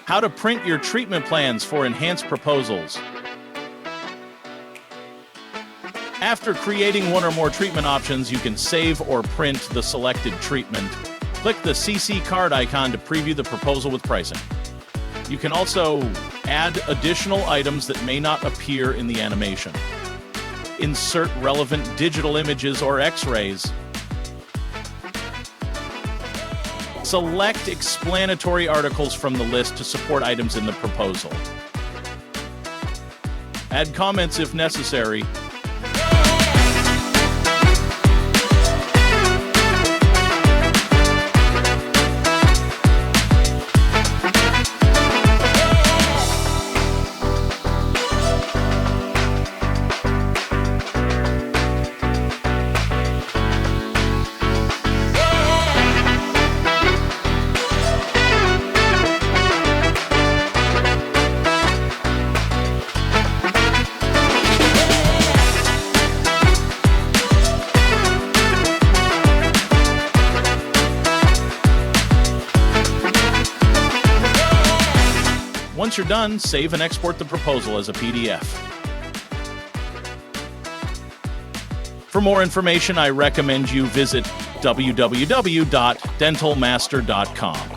How to print your treatment plans for enhanced proposals. After creating one or more treatment options, you can save or print the selected treatment. Click the CC card icon to preview the proposal with pricing. You can also add additional items that may not appear in the animation. Insert relevant digital images or X-rays. Select explanatory articles from the list to support items in the proposal. Add comments if necessary. Once you're done, save and export the proposal as a PDF. For more information, I recommend you visit www.dentalmaster.com.